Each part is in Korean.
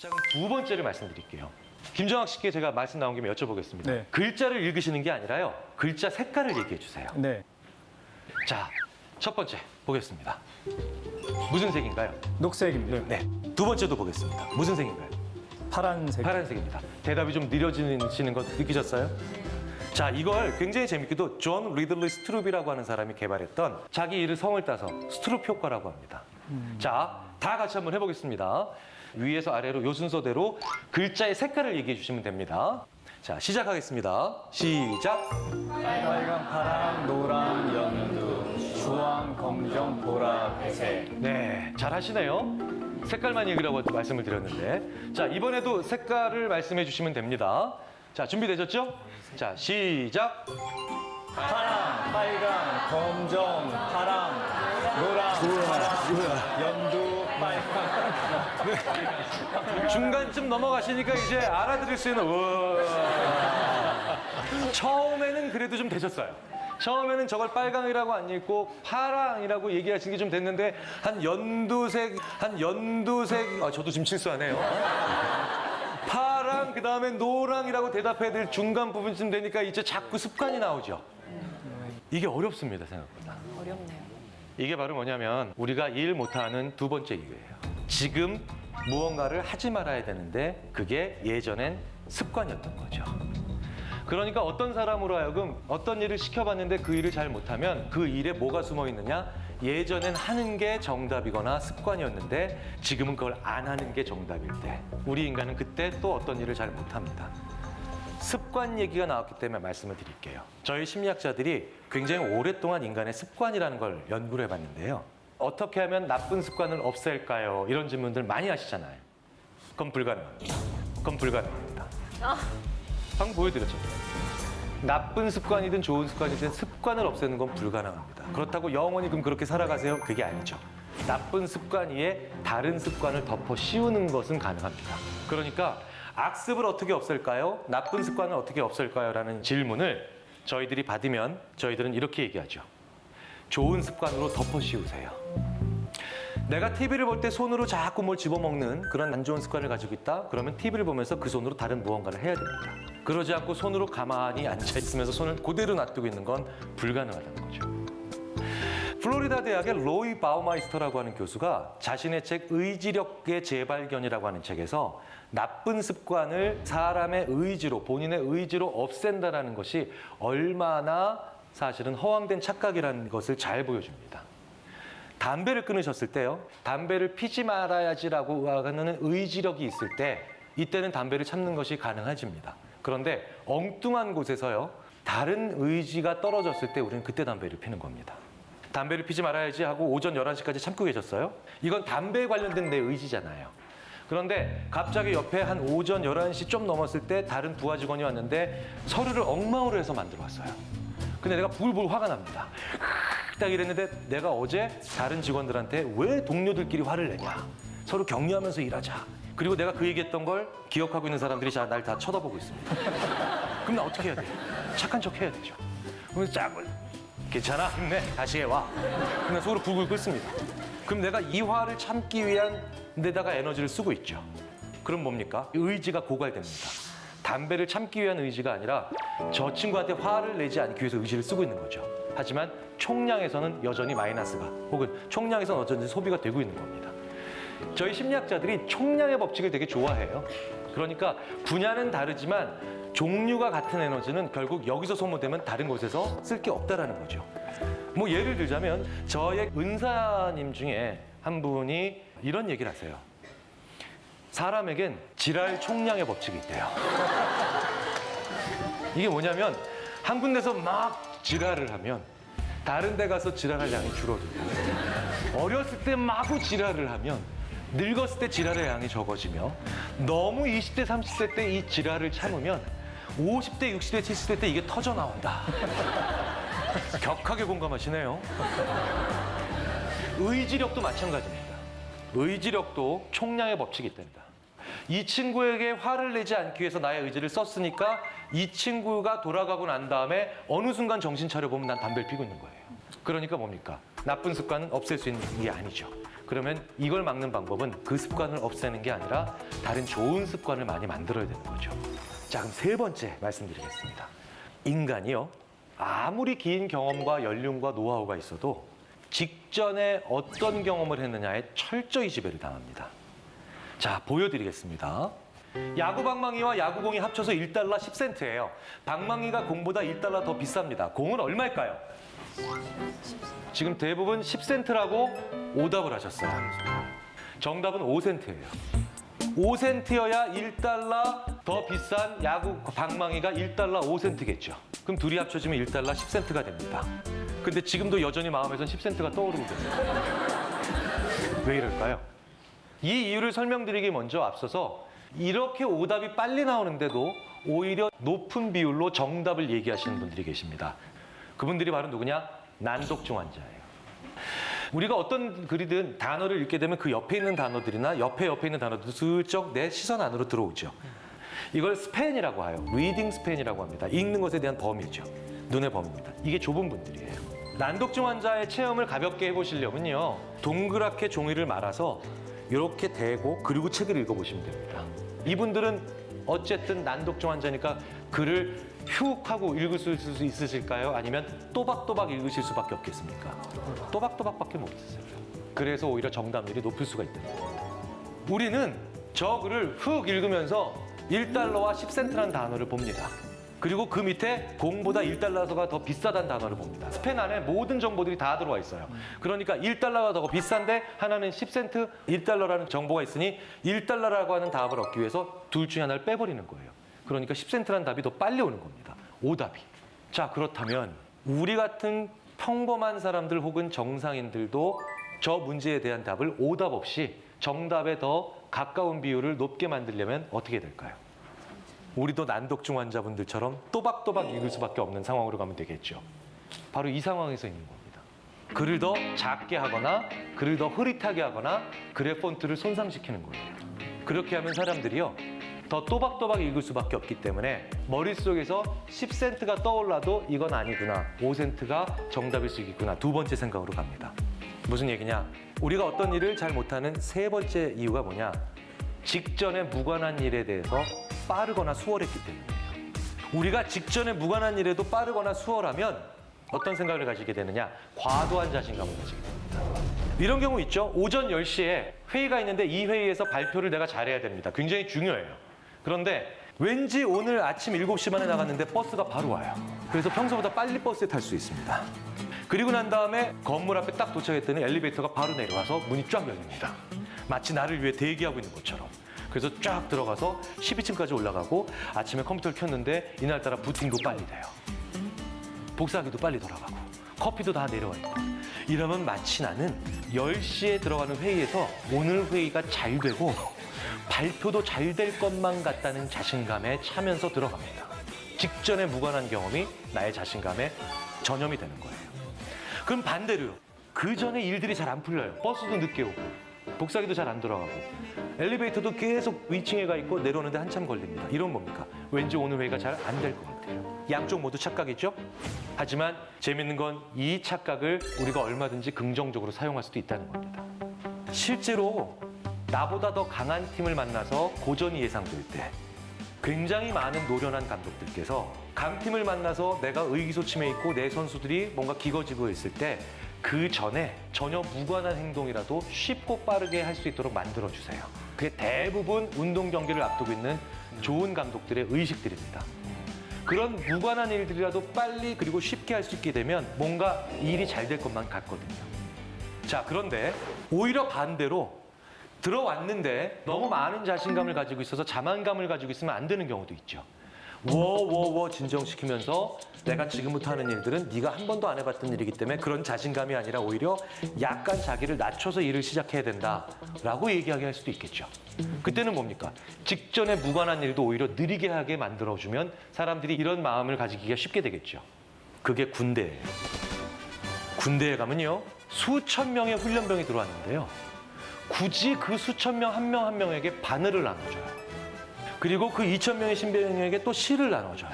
자, 그럼 두 번째를 말씀드릴게요. 김정학 씨께 제가 말씀 나온 김에 여쭤보겠습니다. 네. 글자를 읽으시는 게 아니라요. 글자 색깔을 얘기해 주세요. 네. 자, 첫 번째 보겠습니다. 무슨 색인가요? 녹색입니다. 네. 두 번째도 보겠습니다. 무슨 색인가요? 파란색. 파란색입니다. 대답이 좀 느려지시는 거 느끼셨어요? 자, 이걸 굉장히 재밌게도 존 리들리 스트룹이라고 하는 사람이 개발했던 자기 이름 성을 따서 스트룹 효과라고 합니다. 자, 다 같이 한번 해보겠습니다. 위에서 아래로 요 순서대로 글자의 색깔을 얘기해 주시면 됩니다. 자, 시작하겠습니다. 시작. 빨강, 파랑, 노랑, 연두, 주황, 검정, 보라, 회색. 네, 잘 하시네요. 색깔만 읽으라고 말씀을 드렸는데. 자, 이번에도 색깔을 말씀해 주시면 됩니다. 자, 준비되셨죠? 자, 시작. 파랑, 빨강, 검정, 파랑, 노랑, 파랑, 연두, 빨강. 중간쯤 넘어가시니까 이제 알아들을 수 있는 우와. 처음에는 그래도 좀 되셨어요. 처음에는 저걸 빨강이라고 안 읽고 파랑이라고 얘기하시는 게 좀 됐는데 한 연두색 저도 지금 실수하네요. 파랑 그다음에 노랑이라고 대답해야 될 중간 부분쯤 되니까 이제 자꾸 습관이 나오죠. 이게 어렵습니다, 생각보다. 어렵네요. 이게 바로 뭐냐면 우리가 일 못하는 두 번째 이유예요. 지금 무언가를 하지 말아야 되는데 그게 예전엔 습관이었던 거죠. 그러니까 어떤 사람으로 하여금 어떤 일을 시켜봤는데 그 일을 잘 못하면 그 일에 뭐가 숨어 있느냐? 예전엔 하는 게 정답이거나 습관이었는데 지금은 그걸 안 하는 게 정답일 때 우리 인간은 그때 또 어떤 일을 잘 못합니다. 습관 얘기가 나왔기 때문에 말씀을 드릴게요. 저희 심리학자들이 굉장히 오랫동안 인간의 습관이라는 걸 연구를 해봤는데요. 어떻게 하면 나쁜 습관을 없앨까요? 이런 질문들 많이 하시잖아요. 그건 불가능합니다. 그건 불가능합니다. 방금 보여드렸잖아요. 나쁜 습관이든 좋은 습관이든 습관을 없애는 건 불가능합니다. 그렇다고 영원히 그럼 그렇게 살아가세요? 그게 아니죠. 나쁜 습관 위에 다른 습관을 덮어 씌우는 것은 가능합니다. 그러니까 악습을 어떻게 없앨까요? 나쁜 습관을 어떻게 없앨까요? 라는 질문을 저희들이 받으면 저희들은 이렇게 얘기하죠. 좋은 습관으로 덮어 씌우세요. 내가 TV를 볼 때 손으로 자꾸 뭘 집어먹는 그런 안 좋은 습관을 가지고 있다? 그러면 TV를 보면서 그 손으로 다른 무언가를 해야 됩니다. 그러지 않고 손으로 가만히 앉아있으면서 손을 그대로 놔두고 있는 건 불가능하다는 거죠. 플로리다 대학의 로이 바우마이스터라고 하는 교수가 자신의 책 의지력의 재발견이라고 하는 책에서 나쁜 습관을 사람의 의지로, 본인의 의지로 없앤다는 것이 얼마나 사실은 허황된 착각이라는 것을 잘 보여줍니다. 담배를 끊으셨을 때요, 담배를 피지 말아야지라고 하는 의지력이 있을 때 이때는 담배를 참는 것이 가능해집니다. 그런데 엉뚱한 곳에서요, 다른 의지가 떨어졌을 때 우리는 그때 담배를 피는 겁니다. 담배를 피지 말아야지 하고 오전 11시까지 참고 계셨어요? 이건 담배에 관련된 내 의지잖아요. 그런데 갑자기 옆에 한 오전 11시 좀 넘었을 때 다른 부하 직원이 왔는데 서류를 엉망으로 해서 만들어 왔어요. 근데 내가 불불 화가 납니다. 딱 이랬는데 내가 어제 다른 직원들한테 왜 동료들끼리 화를 내냐. 서로 격려하면서 일하자. 그리고 내가 그 얘기했던 걸 기억하고 있는 사람들이 날 다 쳐다보고 있습니다. 그럼 나 어떻게 해야 돼요? 착한 척 해야 되죠. 그러면서 짝을 괜찮아, 힘내, 다시 해와. 그냥 속으로 불불 끓습니다. 그럼 내가 이 화를 참기 위한 데다가 에너지를 쓰고 있죠. 그럼 뭡니까? 의지가 고갈됩니다. 담배를 참기 위한 의지가 아니라 저 친구한테 화를 내지 않기 위해서 의지를 쓰고 있는 거죠. 하지만 총량에서는 여전히 마이너스가 혹은 총량에서는 어쩐지 소비가 되고 있는 겁니다. 저희 심리학자들이 총량의 법칙을 되게 좋아해요. 그러니까 분야는 다르지만 종류가 같은 에너지는 결국 여기서 소모되면 다른 곳에서 쓸 게 없다라는 거죠. 뭐 예를 들자면 저의 은사님 중에 한 분이 이런 얘기를 하세요. 사람에겐 지랄 총량의 법칙이 있대요. 이게 뭐냐면 한 군데서 막 지랄을 하면 다른 데 가서 지랄할 양이 줄어들고 어렸을 때 마구 지랄을 하면 늙었을 때 지랄의 양이 적어지며 너무 20대, 30대 때 이 지랄을 참으면 50대, 60대, 70대 때 이게 터져 나온다. 격하게 공감하시네요. 의지력도 마찬가지입니다. 의지력도 총량의 법칙이 있답니다. 이 친구에게 화를 내지 않기 위해서 나의 의지를 썼으니까 이 친구가 돌아가고 난 다음에 어느 순간 정신 차려보면 난 담배를 피고 있는 거예요. 그러니까 뭡니까? 나쁜 습관은 없앨 수 있는 게 아니죠. 그러면 이걸 막는 방법은 그 습관을 없애는 게 아니라 다른 좋은 습관을 많이 만들어야 되는 거죠. 자, 그럼 세 번째 말씀드리겠습니다. 인간이요, 아무리 긴 경험과 연륜과 노하우가 있어도 직전에 어떤 경험을 했느냐에 철저히 지배를 당합니다. 자, 보여드리겠습니다. 야구 방망이와 야구공이 합쳐서 1달러 10센트예요. 방망이가 공보다 1달러 더 비쌉니다. 공은 얼마일까요? 지금 대부분 10센트라고 오답을 하셨어요. 정답은 5센트예요. 5센트여야 1달러 더 비싼 야구 방망이가 1달러 5센트겠죠. 그럼 둘이 합쳐지면 1달러 10센트가 됩니다. 근데 지금도 여전히 마음에선 10센트가 떠오르고 계세요. 왜 이럴까요? 이 이유를 설명드리기 먼저 앞서서 이렇게 오답이 빨리 나오는데도 오히려 높은 비율로 정답을 얘기하시는 분들이 계십니다. 그분들이 바로 누구냐? 난독증 환자예요. 우리가 어떤 글이든 단어를 읽게 되면 그 옆에 있는 단어들이나 옆에 있는 단어들도 슬쩍 내 시선 안으로 들어오죠. 이걸 스팬이라고 해요. 리딩 스팬이라고 합니다. 읽는 것에 대한 범위죠. 눈의 범위입니다. 이게 좁은 분들이에요. 난독증 환자의 체험을 가볍게 해보시려면요, 동그랗게 종이를 말아서 이렇게 대고 그리고 책을 읽어보시면 됩니다. 이분들은 어쨌든 난독증 환자니까 글을 휙 하고 읽으실 수 있으실까요? 아니면 또박또박 읽으실 수밖에 없겠습니까? 또박또박밖에 못 쓰세요. 그래서 오히려 정답률이 높을 수가 있다. 우리는 저 글을 훅 읽으면서 1달러와 10센트라는 단어를 봅니다. 그리고 그 밑에 공보다 1달러가 더 비싸다는 단어를 봅니다. 스팬 안에 모든 정보들이 다 들어와 있어요. 그러니까 1달러가 더 비싼데 하나는 10센트, 1달러라는 정보가 있으니 1달러라고 하는 답을 얻기 위해서 둘 중에 하나를 빼버리는 거예요. 그러니까 10센트라는 답이 더 빨리 오는 겁니다. 오답이. 자, 그렇다면 우리 같은 평범한 사람들 혹은 정상인들도 저 문제에 대한 답을 오답 없이 정답에 더 가까운 비율을 높게 만들려면 어떻게 될까요? 우리도 난독증 환자분들처럼 또박또박 읽을 수밖에 없는 상황으로 가면 되겠죠. 바로 이 상황에서 있는 겁니다. 글을 더 작게 하거나 글을 더 흐릿하게 하거나 글의 폰트를 손상시키는 거예요. 그렇게 하면 사람들이요, 더 또박또박 읽을 수밖에 없기 때문에 머릿속에서 10센트가 떠올라도 이건 아니구나, 5센트가 정답일 수 있겠구나, 두 번째 생각으로 갑니다. 무슨 얘기냐? 우리가 어떤 일을 잘 못하는 세 번째 이유가 뭐냐? 직전에 무관한 일에 대해서 빠르거나 수월했기 때문이에요. 우리가 직전에 무관한 일에도 빠르거나 수월하면 어떤 생각을 가지게 되느냐? 과도한 자신감을 가지게 됩니다. 이런 경우 있죠. 오전 10시에 회의가 있는데 이 회의에서 발표를 내가 잘해야 됩니다. 굉장히 중요해요. 그런데 왠지 오늘 아침 7시 반에 나갔는데 버스가 바로 와요. 그래서 평소보다 빨리 버스에 탈 수 있습니다. 그리고 난 다음에 건물 앞에 딱 도착했더니 엘리베이터가 바로 내려와서 문이 쫙 열립니다. 마치 나를 위해 대기하고 있는 것처럼. 그래서 쫙 들어가서 12층까지 올라가고 아침에 컴퓨터를 켰는데 이날따라 부팅도 빨리 돼요. 복사기도 빨리 돌아가고 커피도 다 내려와 있고. 이러면 마치 나는 10시에 들어가는 회의에서 오늘 회의가 잘 되고 발표도 잘 될 것만 같다는 자신감에 차면서 들어갑니다. 직전에 무관한 경험이 나의 자신감에 전염이 되는 거예요. 그럼 반대로요. 그 전에 일들이 잘 안 풀려요. 버스도 늦게 오고 복사기도 잘 안 돌아가고 엘리베이터도 계속 위층에 가 있고 내려오는데 한참 걸립니다. 이런 뭡니까? 왠지 오늘 회의가 잘 안 될 것 같아요. 양쪽 모두 착각이죠? 하지만 재밌는 건 이 착각을 우리가 얼마든지 긍정적으로 사용할 수도 있다는 겁니다. 실제로 나보다 더 강한 팀을 만나서 고전이 예상될 때 굉장히 많은 노련한 감독들께서 강팀을 만나서 내가 의기소침해 있고 내 선수들이 뭔가 기거지고 있을 때 그 전에 전혀 무관한 행동이라도 쉽고 빠르게 할 수 있도록 만들어주세요. 그게 대부분 운동 경기를 앞두고 있는 좋은 감독들의 의식들입니다. 그런 무관한 일들이라도 빨리 그리고 쉽게 할 수 있게 되면 뭔가 일이 잘 될 것만 같거든요. 자, 그런데 오히려 반대로 들어왔는데 너무 많은 자신감을 가지고 있어서 자만감을 가지고 있으면 안 되는 경우도 있죠. 워워워 진정시키면서 내가 지금부터 하는 일들은 네가 한 번도 안 해봤던 일이기 때문에 그런 자신감이 아니라 오히려 약간 자기를 낮춰서 일을 시작해야 된다라고 얘기하게 할 수도 있겠죠. 그때는 뭡니까? 직전에 무관한 일도 오히려 느리게 하게 만들어주면 사람들이 이런 마음을 가지기가 쉽게 되겠죠. 그게 군대예요. 군대에 가면요, 수천 명의 훈련병이 들어왔는데요, 굳이 그 수천 명 한 명 한 명에게 바늘을 나눠줘요. 그리고 그 2,000명의 신병에게 또 시를 나눠줘요.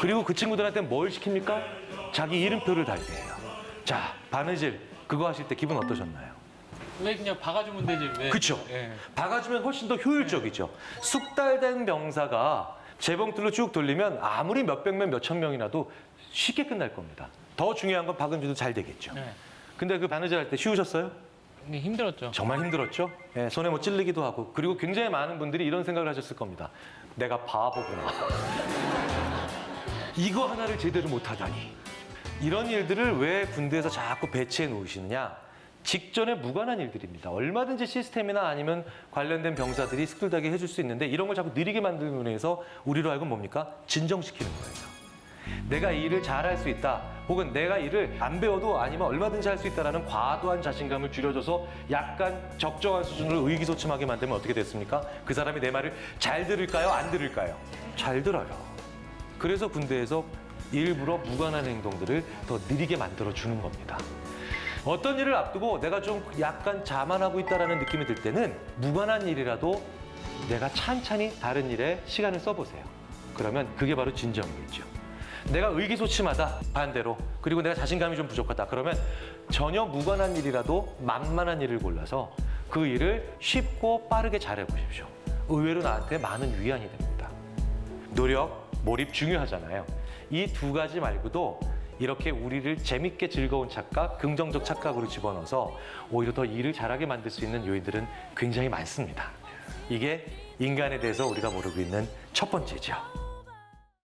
그리고 그 친구들한테 뭘 시킵니까? 자기 이름표를 달게 해요. 자, 바느질 그거 하실 때 기분 어떠셨나요? 왜 그냥 박아주면 되지? 왜? 그쵸? 예. 박아주면 훨씬 더 효율적이죠. 숙달된 병사가 재봉틀로 쭉 돌리면 아무리 몇백 명, 몇천 명이라도 쉽게 끝날 겁니다. 더 중요한 건 박은주도 잘 되겠죠. 네. 근데 그 바느질 할 때 쉬우셨어요? 이게 힘들었죠. 정말 힘들었죠. 예, 손에 뭐 찔리기도 하고. 그리고 굉장히 많은 분들이 이런 생각을 하셨을 겁니다. 내가 바보구나. 이거 하나를 제대로 못하다니. 이런 일들을 왜 군대에서 자꾸 배치해 놓으시느냐? 직전에 무관한 일들입니다. 얼마든지 시스템이나 아니면 관련된 병사들이 스킬다게 해줄 수 있는데 이런 걸 자꾸 느리게 만들기 위해서 우리로 하여금 뭡니까? 진정시키는 거예요. 내가 이 일을 잘할 수 있다. 혹은 내가 일을 안 배워도 아니면 얼마든지 할 수 있다라는 과도한 자신감을 줄여줘서 약간 적정한 수준으로 의기소침하게 만들면 어떻게 됐습니까? 그 사람이 내 말을 잘 들을까요? 안 들을까요? 잘 들어요. 그래서 군대에서 일부러 무관한 행동들을 더 느리게 만들어 주는 겁니다. 어떤 일을 앞두고 내가 좀 약간 자만하고 있다는 느낌이 들 때는 무관한 일이라도 내가 찬찬히 다른 일에 시간을 써보세요. 그러면 그게 바로 진정이겠죠. 내가 의기소침하다, 반대로. 그리고 내가 자신감이 좀 부족하다. 그러면 전혀 무관한 일이라도 만만한 일을 골라서 그 일을 쉽고 빠르게 잘해보십시오. 의외로 나한테 많은 위안이 됩니다. 노력, 몰입 중요하잖아요. 이 두 가지 말고도 이렇게 우리를 재밌게 즐거운 착각, 긍정적 착각으로 집어넣어서 오히려 더 일을 잘하게 만들 수 있는 요인들은 굉장히 많습니다. 이게 인간에 대해서 우리가 모르고 있는 첫 번째죠.